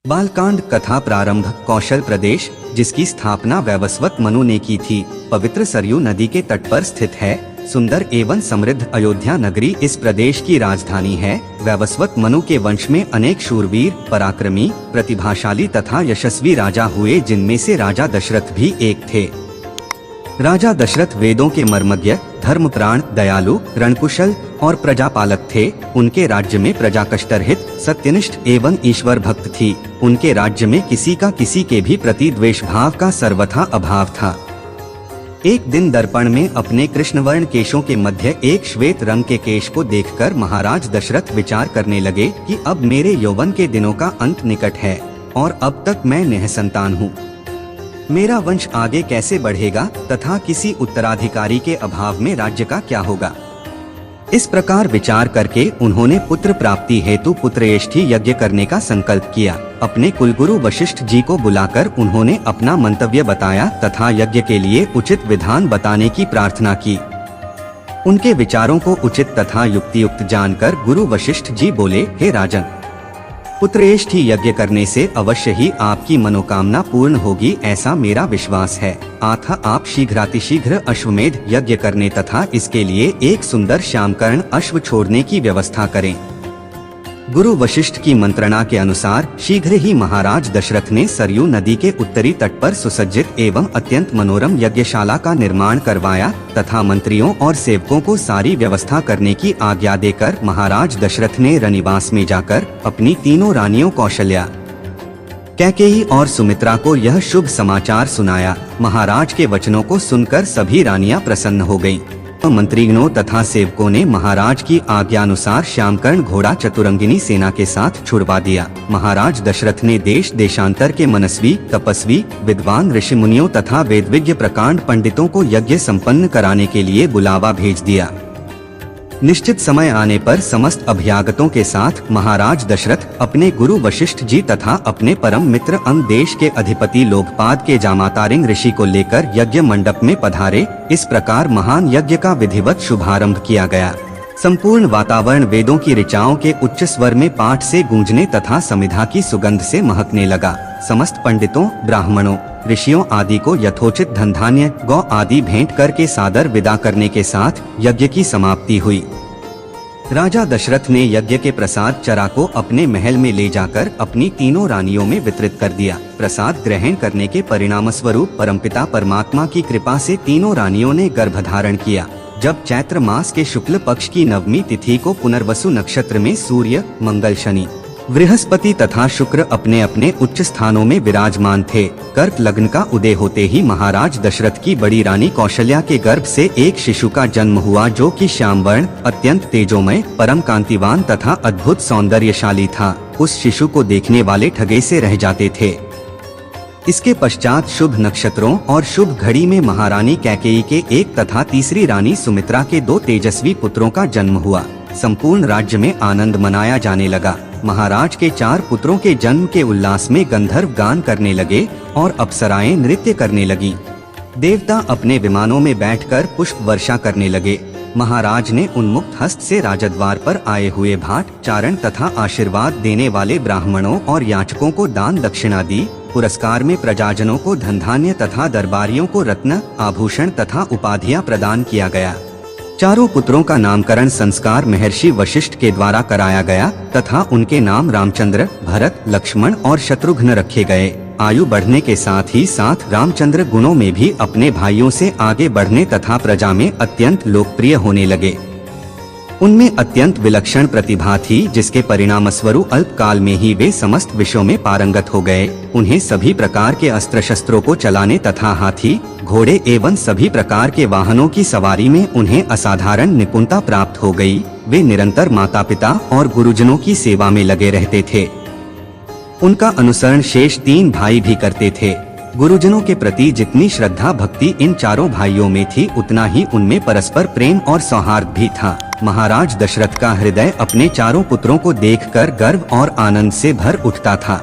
बालकांड कथा प्रारंभ। कौशल प्रदेश, जिसकी स्थापना वैवस्वत मनु ने की थी, पवित्र सरयू नदी के तट पर स्थित है। सुंदर एवं समृद्ध अयोध्या नगरी इस प्रदेश की राजधानी है। वैवस्वत मनु के वंश में अनेक शूरवीर, पराक्रमी, प्रतिभाशाली तथा यशस्वी राजा हुए, जिनमें से राजा दशरथ भी एक थे। राजा दशरथ वेदों के मर्मज्ञ, धर्मप्राण, दयालु, रणकुशल और प्रजापालक थे। उनके राज्य में प्रजा कष्टरहित, सत्यनिष्ठ एवं ईश्वर भक्त थी। उनके राज्य में किसी के भी प्रति द्वेष भाव का सर्वथा अभाव था। एक दिन दर्पण में अपने कृष्णवर्ण केशों के मध्य एक श्वेत रंग के केश को देखकर महाराज दशरथ विचार करने लगे कि अब मेरे यौवन के दिनों का अंत निकट है और अब तक मैं निःसंतान हूँ। मेरा वंश आगे कैसे बढ़ेगा तथा किसी उत्तराधिकारी के अभाव में राज्य का क्या होगा। इस प्रकार विचार करके उन्होंने पुत्र प्राप्ति हेतु पुत्रेष्ठी यज्ञ करने का संकल्प किया। अपने कुलगुरु वशिष्ठ जी को बुलाकर उन्होंने अपना मंतव्य बताया तथा यज्ञ के लिए उचित विधान बताने की प्रार्थना की। उनके विचारों को उचित तथा युक्तियुक्त जानकर गुरु वशिष्ठ जी बोले, हे राजन, पुत्रेष्ठी यज्ञ करने से अवश्य ही आपकी मनोकामना पूर्ण होगी, ऐसा मेरा विश्वास है। अतः आप शीघ्रातिशीघ्र अश्वमेध यज्ञ करने तथा इसके लिए एक सुंदर श्यामकर्ण अश्व छोड़ने की व्यवस्था करें। गुरु वशिष्ठ की मंत्रणा के अनुसार शीघ्र ही महाराज दशरथ ने सरयू नदी के उत्तरी तट पर सुसज्जित एवं अत्यंत मनोरम यज्ञशाला का निर्माण करवाया तथा मंत्रियों और सेवकों को सारी व्यवस्था करने की आज्ञा देकर महाराज दशरथ ने रनिवास में जाकर अपनी तीनों रानियों कौशल्या, कैकेयी और सुमित्रा को यह शुभ समाचार सुनाया। महाराज के वचनों को सुनकर सभी रानियां प्रसन्न हो गयीं। मंत्रिगणों तथा सेवकों ने महाराज की आज्ञानुसार श्यामकर्ण घोड़ा चतुरंगिनी सेना के साथ छुड़वा दिया। महाराज दशरथ ने देश देशांतर के मनस्वी, तपस्वी, विद्वान ऋषि मुनियों तथा वेदविज्ञ प्रकांड पंडितों को यज्ञ संपन्न कराने के लिए बुलावा भेज दिया। निश्चित समय आने पर समस्त अभ्यागतों के साथ महाराज दशरथ अपने गुरु वशिष्ठ जी तथा अपने परम मित्र अंग देश के अधिपति लोकपाद के जामातारिंग ऋषि को लेकर यज्ञ मंडप में पधारे। इस प्रकार महान यज्ञ का विधिवत शुभारंभ किया गया। संपूर्ण वातावरण वेदों की ऋचाओं के उच्च स्वर में पाठ से गूंजने तथा समिधा की सुगंध से महकने लगा। समस्त पंडितों, ब्राह्मणों, ऋषियों आदि को यथोचित धन धान्य, गौ आदि भेंट करके सादर विदा करने के साथ यज्ञ की समाप्ति हुई। राजा दशरथ ने यज्ञ के प्रसाद चरा को अपने महल में ले जाकर अपनी तीनों रानियों में वितरित कर दिया। प्रसाद ग्रहण करने के परिणाम स्वरूप परमपिता परमात्मा की कृपा से तीनों रानियों ने गर्भधारण किया। जब चैत्र मास के शुक्ल पक्ष की नवमी तिथि को पुनर्वसु नक्षत्र में सूर्य, मंगल, शनि, बृहस्पति तथा शुक्र अपने अपने उच्च स्थानों में विराजमान थे, कर्क लग्न का उदय होते ही महाराज दशरथ की बड़ी रानी कौशल्या के गर्भ से एक शिशु का जन्म हुआ, जो कि श्यामवर्ण, अत्यंत तेजोमय, परम कांतिवान तथा अद्भुत सौंदर्यशाली था। उस शिशु को देखने वाले ठगे से रह जाते थे। इसके पश्चात शुभ नक्षत्रों और शुभ घड़ी में महारानी कैकेयी के एक तथा तीसरी रानी सुमित्रा के 2 तेजस्वी पुत्रों का जन्म हुआ। संपूर्ण राज्य में आनंद मनाया जाने लगा। महाराज के 4 पुत्रों के जन्म के उल्लास में गंधर्व गान करने लगे और अप्सराएं नृत्य करने लगी। देवता अपने विमानों में बैठकर पुष्प वर्षा करने लगे। महाराज ने उन्मुक्त हस्त से राजद्वार पर आए हुए भाट, चारण तथा आशीर्वाद देने वाले ब्राह्मणों और याचकों को दान दक्षिणा दी। पुरस्कार में प्रजाजनों को धन धान्य तथा दरबारियों को रत्न, आभूषण तथा उपाधियां प्रदान किया गया। चारों पुत्रों का नामकरण संस्कार महर्षि वशिष्ठ के द्वारा कराया गया तथा उनके नाम रामचंद्र, भरत, लक्ष्मण और शत्रुघ्न रखे गए। आयु बढ़ने के साथ ही साथ रामचंद्र गुणों में भी अपने भाइयों से आगे बढ़ने तथा प्रजा में अत्यंत लोकप्रिय होने लगे। उनमें अत्यंत विलक्षण प्रतिभा थी, जिसके परिणाम स्वरूप अल्प काल में ही वे समस्त विषयों में पारंगत हो गए। उन्हें सभी प्रकार के अस्त्र शस्त्रों को चलाने तथा हाथी, घोड़े एवं सभी प्रकार के वाहनों की सवारी में उन्हें असाधारण निपुणता प्राप्त हो गई। वे निरंतर माता पिता और गुरुजनों की सेवा में लगे रहते थे। उनका अनुसरण शेष 3 भाई भी करते थे। गुरुजनों के प्रति जितनी श्रद्धा भक्ति इन चारों भाइयों में थी, उतना ही उनमें परस्पर प्रेम और सौहार्द भी था। महाराज दशरथ का हृदय अपने चारों पुत्रों को देखकर गर्व और आनंद से भर उठता था।